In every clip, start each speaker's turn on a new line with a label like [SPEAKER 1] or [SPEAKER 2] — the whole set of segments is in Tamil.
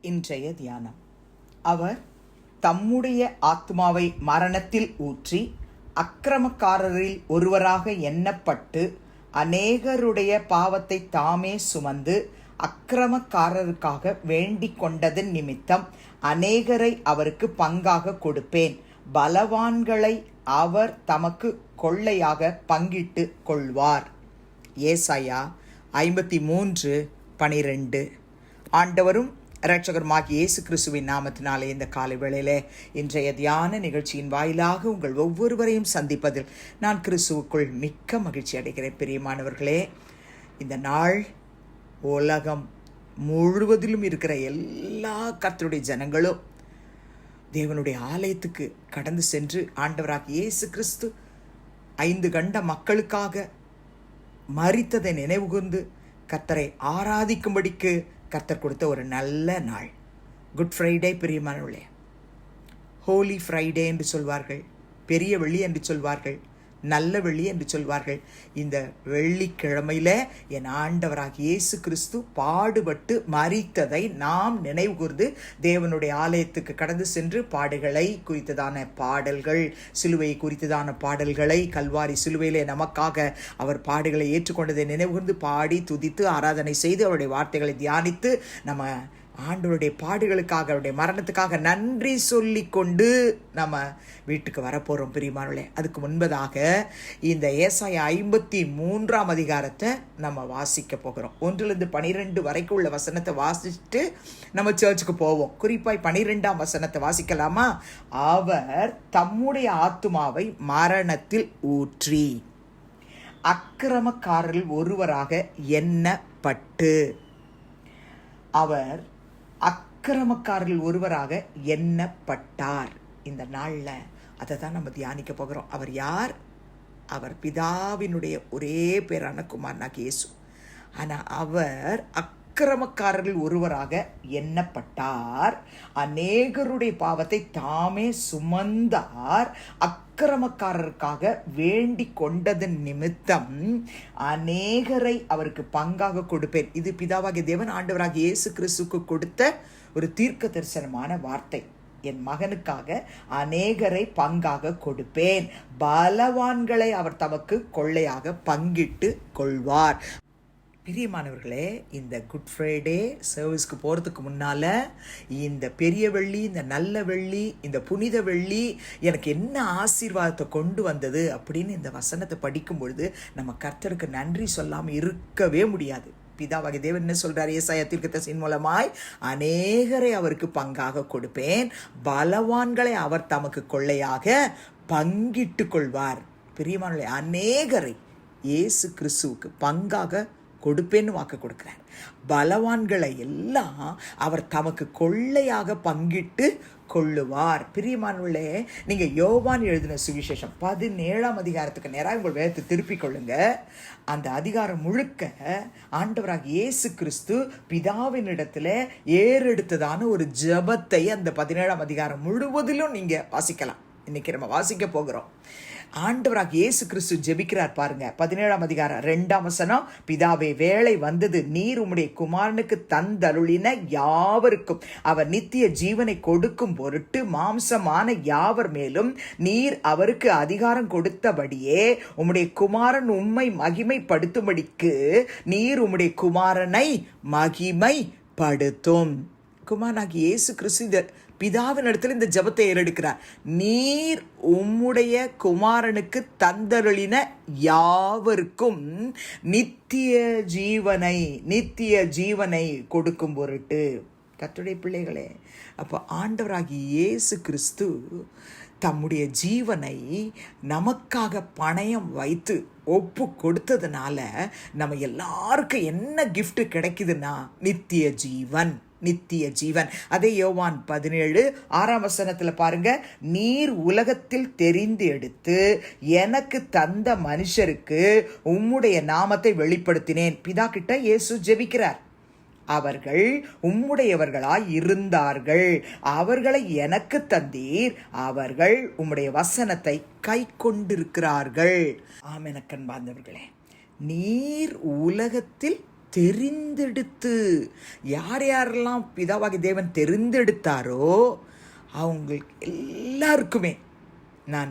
[SPEAKER 1] இன்றைய தியானம். அவர் தம்முடைய ஆத்மாவை மரணத்தில் ஊற்றி அக்கிரமக்காரரில் ஒருவராக எண்ணப்பட்டு அநேகருடைய பாவத்தை தாமே சுமந்து அக்கிரமக்காரருக்காக வேண்டிக் கொண்டதன் நிமித்தம் அநேகரை அவருக்கு பங்காக கொடுப்பேன். பலவான்களை அவர் தமக்கு கொள்ளையாக பங்கிட்டு கொள்வார். ஏசாயா 53:12. ஆண்டவரும் இரட்சகருமாகிய இயேசு கிறிஸ்துவின் நாமத்தினாலே இந்த காலை வேளையிலே இன்றைய தியான நிகழ்ச்சியின் வாயிலாக உங்கள் ஒவ்வொருவரையும் சந்திப்பதில் நான் கிறிஸ்துவுக்குள் மிக்க மகிழ்ச்சி அடைகிறேன். பிரியமானவர்களே, இந்த நாள் உலகம் முழுவதிலும் இருக்கிற எல்லா கர்த்தருடைய ஜனங்களும் தேவனுடைய ஆலயத்துக்கு கடந்து சென்று ஆண்டவராகிய இயேசு கிறிஸ்து 5 கண்ட மக்களுக்காக மரித்ததை நினைவுகூர்ந்து கர்த்தரை ஆராதிக்கும்படிக்கு கர்த்தர் கொடுத்த ஒரு நல்ல நாள். Good Friday. பிரியமானவர்களே, ஹோலி ஃப்ரைடே என்று சொல்வார்கள், பெரிய வெள்ளி என்று சொல்வார்கள், நல்ல வெள்ளி என்று சொல்வார்கள். இந்த வெள்ளிக்கிழமையில என் ஆண்டவராகிய இயேசு கிறிஸ்து பாடுபட்டு மரித்ததை நாம் நினைவு கூர்ந்து தேவனுடைய ஆலயத்துக்கு கடந்து சென்று பாடுகளை குறித்ததான பாடல்கள், சிலுவை குறித்ததான பாடல்களை, கல்வாரி சிலுவையிலே நமக்காக அவர் பாடுகளை ஏற்றுக்கொண்டதை நினைவு கூர்ந்து பாடி துதித்து ஆராதனை செய்து அவருடைய வார்த்தைகளை தியானித்து நம்ம ஆண்டவருடைய பாடுகளுக்காக, அவருடைய மரணத்துக்காக நன்றி சொல்லி கொண்டு நம்ம வீட்டுக்கு வரப்போகிறோம். பிரியமானவர்களே, அதுக்கு முன்பதாக இந்த ஏசாயா 53 அதிகாரத்தை நம்ம வாசிக்க போகிறோம். 1-12 வரைக்கும் உள்ள வசனத்தை வாசிச்சுட்டு நம்ம சர்ச்சுக்கு போவோம். குறிப்பாய் 12ஆம் வசனத்தை வாசிக்கலாமா? அவர் தம்முடைய ஆத்துமாவை மரணத்தில் ஊற்றி அக்கிரமக்காரரில் ஒருவராக எண்ணப்பட்டு, அவர் அக்கிரமக்காரரில் ஒருவராக எண்ணப்பட்டார். இந்த நாளில் அதை தான் நம்ம தியானிக்க போகிறோம். அவர் யார்? அவர் பிதாவினுடைய ஒரே பேரான குமாரனாகிய இயேசு. ஆனால் அவர் அக்கிரமக்காரரில் ஒருவராக எண்ணப்பட்டார். அநேகருடைய பாவத்தை தாமே சுமந்தார். அக்கிரமக்காரருக்காக வேண்டிக் கொண்டதன் நிமித்தம் அநேகரை அவருக்கு பங்காக கொடுப்பேன். இது பிதாவாகிய தேவன் ஆண்டவராகிய இயேசு கிறிஸ்துவுக்கு கொடுத்த ஒரு தீர்க்க தரிசனமான வார்த்தை. என் மகனுக்காக அநேகரை பங்காக கொடுப்பேன். பலவான்களை அவர் தமக்கு கொள்ளையாக பங்கிட்டு கொள்வார். பிரியமானவர்களே, இந்த குட் ஃப்ரைடே சர்வீஸ்க்கு போகிறதுக்கு முன்னால் இந்த பெரிய வெள்ளி, இந்த நல்ல வெள்ளி, இந்த புனித வெள்ளி எனக்கு என்ன ஆசீர்வாதத்தை கொண்டு வந்தது அப்படின்னு இந்த வசனத்தை படிக்கும் பொழுது நம்ம கர்த்தருக்கு நன்றி சொல்லாமல் இருக்கவே முடியாது. பிதாவாகிய தேவன் என்ன சொல்றார்? ஏசாயா தீர்க்கதரிசியின் மூலமாய் அநேகரை அவருக்கு பங்காக கொடுப்பேன், பலவான்களை அவர் தமக்கு கொள்ளையாக பங்கிட்டு கொள்வார். பிரியமானவர்களே, அநேகரை இயேசு கிறிஸ்துவுக்கு பங்காக கொடுப்பேன்னு வாக்கு கொடுக்கிறார். பலவான்களை எல்லாம் அவர் தமக்கு கொள்ளையாக பங்கிட்டு கொள்ளுவார். பிரியமானவர்களே, நீங்கள் யோவான் எழுதின சுவிசேஷம் 17ஆம் அதிகாரத்துக்கு நேராக உங்கள் வேதத்தை திருப்பிக் கொள்ளுங்க. அந்த அதிகாரம் முழுக்க ஆண்டவராக இயேசு கிறிஸ்து பிதாவினிடத்தில் ஏறெடுத்ததான ஒரு ஜெபத்தை அந்த 17ஆம் அதிகாரம் முழுவதிலும் நீங்கள் வாசிக்கலாம். இன்னைக்கு நம்ம வாசிக்க போகிறோம். ஆண்டவராக இயேசு கிறிஸ்து ஜெபிக்கிறார் பாருங்க. 17ஆம் அதிகாரம் 2ஆம் வசனம். பிதாவே, வேளை வந்தது, நீர் உம்முடைய குமாரனுக்கு தந்தருளின யாவருக்கும் அவர் நித்திய ஜீவனை கொடுக்கும் பொருட்டு மாம்சமான யாவர் மேலும் நீர் அவருக்கு அதிகாரம் கொடுத்தபடியே உம்முடைய குமாரன் உம்மை மகிமைப்படுத்தும்படிக்கு நீர் உம்முடைய குமாரனை மகிமைப்படுத்தும். குமாரனாகிய இயேசு கிறிஸ்து பிதாவின் இடத்துல இந்த ஜெபத்தை ஏறெடுக்கிறார். நீர் உம்முடைய குமாரனுக்கு தந்தருளின யாவருக்கும் நித்திய ஜீவனை கொடுக்கும் பொருட்டு. கர்த்தருடைய பிள்ளைகளே, அப்போ ஆண்டவராகிய இயேசு கிறிஸ்து தம்முடைய ஜீவனை நமக்காக பணயம் வைத்து ஒப்பு கொடுத்ததுனால நம்ம எல்லாருக்கும் என்ன கிஃப்ட் கிடைக்குதுன்னா நித்திய ஜீவன். அதே யோவான் 17:6 வசனத்துல பாருங்க. நீர் உலகத்தில் தெரிந்து எடுத்து எனக்கு தந்த மனுஷருக்கு உம்முடைய நாமத்தை வெளிப்படுத்தினேன். பிதா கிட்ட இயேசு ஜெபிக்கிறார். அவர்கள் உம்முடையவர்களாய் இருந்தார்கள், அவர்களை எனக்கு தந்தீர், அவர்கள் உம்முடைய வசனத்தை கை கொண்டிருக்கிறார்கள். ஆமென். அன்பார்ந்தவர்களே, நீர் உலகத்தில் தெரிந்தெடுத்து, யார் யாரெல்லாம் பிதாவாகிய தேவன் தெரிந்தெடுத்தாரோ அவங்களுக்கு எல்லாருக்குமே நான்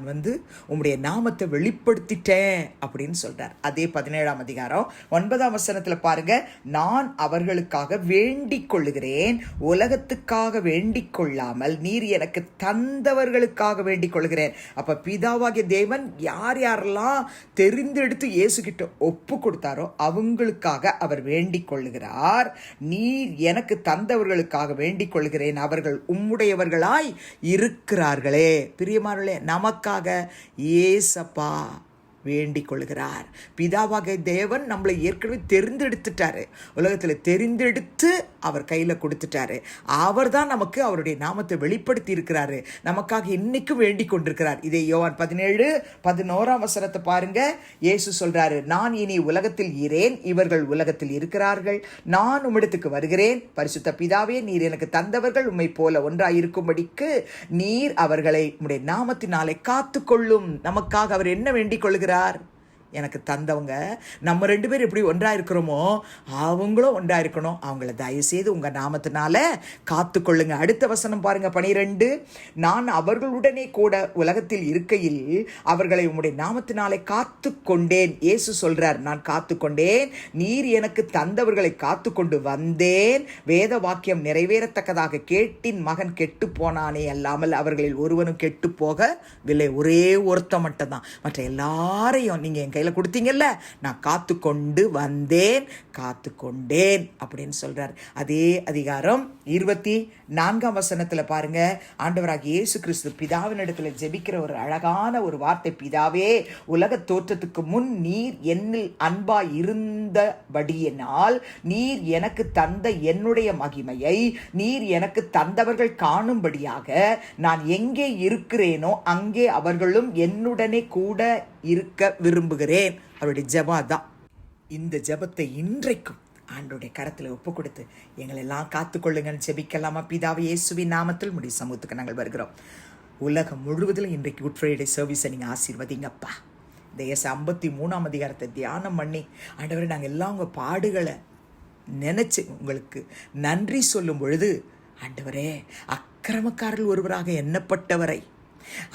[SPEAKER 1] உம்முடைய நாமத்தை வெளிப்படுத்திட்டேன் அப்படின்னு சொல்றார். அதே 17ஆம் அதிகாரம் 9ஆம் வசனத்துல பாருங்க, நான் அவர்களுக்காக வேண்டிக் கொள்ளுகிறேன், உலகத்துக்காக வேண்டிக் கொள்ளாமல் நீர் எனக்கு தந்தவர்களுக்காக வேண்டிக் கொள்கிறேன். அப்ப பிதாவாகிய தேவன் யார் யாரெல்லாம் தெரிந்தெடுத்து இயேசு கிட்ட ஒப்பு கொடுத்தாரோ அவங்களுக்காக அவர் வேண்டிக் கொள்ளுகிறார். நீர் எனக்கு தந்தவர்களுக்காக வேண்டிக் கொள்கிறேன், அவர்கள் உம்முடையவர்களாய் இருக்கிறார்களே. பிரியமானவர்களே, நமக்காக ஏசப்பா வேண்டிக் கொள்கிறார். பிதாவாகிய தேவன் நம்மளை ஏற்கனவே தெரிந்தெடுத்துட்டாரு, உலகத்தில் தெரிந்தெடுத்து அவர் கையில் கொடுத்துட்டாரு. அவர் தான் நமக்கு அவருடைய நாமத்தை வெளிப்படுத்தி இருக்கிறாரு, நமக்காக இன்னைக்கும் வேண்டிக் கொண்டிருக்கிறார். இதே யோவான் 17:11 வசனத்தை பாருங்க. இயேசு சொல்றாரு, நான் இனி உலகத்தில் இரேன், இவர்கள் உலகத்தில் இருக்கிறார்கள், நான் உம்மிடத்துக்கு வருகிறேன். பரிசுத்த பிதாவே, நீர் எனக்கு தந்தவர்கள் உம்மை போல ஒன்றாயிருக்கும்படிக்கு நீர் அவர்களை உம்முடைய நாமத்தினாலே காத்துக்கொள்ளும். நமக்காக அவர் என்ன வேண்டிக் கொள்கிறார்? எனக்கு தந்தவங்க, நம்ம 2 பேர் எப்படி ஒன்றா இருக்கிறோமோ அவங்களும் ஒன்றா இருக்கணும். அவங்கள தயவுசெய்து உங்க நாமத்தினால காத்து கொள்ளுங்க. அடுத்த வசனம் பாருங்க, 12. நான் அவர்களுடனே கூட உலகத்தில் இருக்கையில் அவர்களை உம்முடைய நாமத்தினாலே காத்து கொண்டேன். இயேசு சொல்றார், நான் காத்து கொண்டேன், நீர் எனக்கு தந்தவர்களை காத்து கொண்டு வந்தேன். வேத வாக்கியம் நிறைவேறத்தக்கதாக கேட்டின் மகன் கெட்டு போனானே அல்லாமல் அவர்களில் ஒருவனும் கெட்டு போகவில்லை. ஒரே ஒருத்தன் மட்டும் தான், மற்ற எல்லாரையும் நீங்க என் கையில் கொடுத்தீங்கல்ல, நான் காத்து கொண்டு வந்தேன், காத்து கொண்டேன் அப்படின்னு சொல்றார். அதே அதிகாரம் 24ஆம் வசனத்துல பாருங்க, ஆண்டவராகிய இயேசு கிறிஸ்து பிதாவினிடத்துல ஜெபிக்கிற ஒரு அழகான ஒரு வார்த்தை. பிதாவே, உலக தோற்றத்துக்கு முன் நீர் என்னில் அன்பாய் இருந்தபடியினால் நீர் எனக்கு தந்த என்னுடைய மகிமையை நீர் எனக்கு தந்தவர்கள் காணும்படியாக நான் எங்கே இருக்கிறேனோ அங்கே அவர்களும் என்னுடனே கூட இருக்க விரும்புகிறேன். அவருடைய ஜெபம் தான். இந்த ஜெபத்தை இன்றைக்கும் ஆண்டோடைய கரத்தில் ஒப்பு கொடுத்து எங்களெல்லாம் காத்துக்கொள்ளுங்கன்னு ஜெபிக்கலாமா? பிதாவே, இயேசுவின் நாமத்தில் உம்முடைய சமூகத்துக்கு நாங்கள் வருகிறோம். உலகம் முழுவதிலும் இன்றைக்கு குட் ஃப்ரைடே சர்வீஸை நீங்கள் ஆசீர்வதிங்கப்பா. இந்த 53ஆம் அதிகாரத்தை தியானம் பண்ணி ஆண்டவரே, நாங்கள் எல்லாம் உங்கள் பாடுகளை நினைச்சு உங்களுக்கு நன்றி சொல்லும் பொழுது, ஆண்டவரே, அக்கிரமக்காரர்கள் ஒருவராக எண்ணப்பட்டவரை,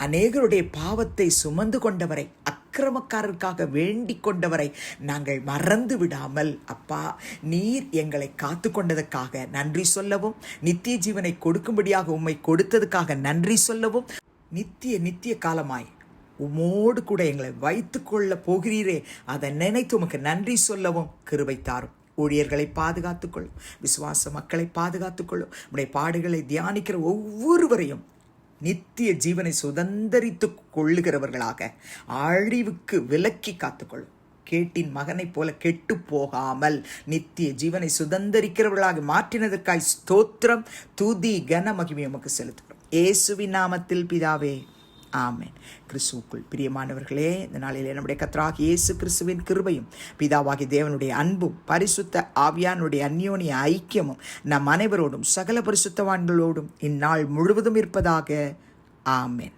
[SPEAKER 1] அநேகருடைய பாவத்தை சுமந்து கொண்டவரை, அக்கிரமக்காரருக்காக வேண்டிக் கொண்டவரை நாங்கள் மறந்து விடாமல், அப்பா, நீர் எங்களை காத்து கொண்டதற்காக நன்றி சொல்லவும், நித்திய ஜீவனை கொடுக்கும்படியாக உம்மை கொடுத்ததுக்காக நன்றி சொல்லவும், நித்திய காலமாய் உமோடு கூட எங்களை வைத்து கொள்ள போகிறீரே, அதை நினைத்து உமக்கு நன்றி சொல்லவும் கிருபை தாரும். ஊழியர்களை பாதுகாத்துக்கொள்ளும், விசுவாச மக்களை பாதுகாத்துக்கொள்ளும். உடைய பாடுகளை தியானிக்கிற ஒவ்வொருவரையும் நித்திய ஜீவனை சுதந்தரித்து கொள்ளுகிறவர்களாக அழிவுக்கு விலக்கி காத்துக்கொள்ளும். கேட்டின் மகனை போல கெட்டு போகாமல் நித்திய ஜீவனை சுதந்தரிக்கிறவர்களாக மாற்றினதற்காய் ஸ்தோத்திரம், துதி, கன மகிமை உமக்கு செலுத்துகிறோம். இயேசுவின் நாமத்தில் பிதாவே, ஆமென். கிறிஸ்துவுக்குள் பிரியமானவர்களே, இந்த நாளிலே நம்முடைய கர்த்தராகிய இயேசு கிறிஸ்துவின் கிருபையும் பிதாவாகிய தேவனுடைய அன்பும் பரிசுத்த ஆவியானுடைய அந்யோன்ய ஐக்கியமும் நம் அனைவரோடும் சகல பரிசுத்தவான்களோடும் இந்நாள் முழுவதும் இருப்பதாக. ஆமென்.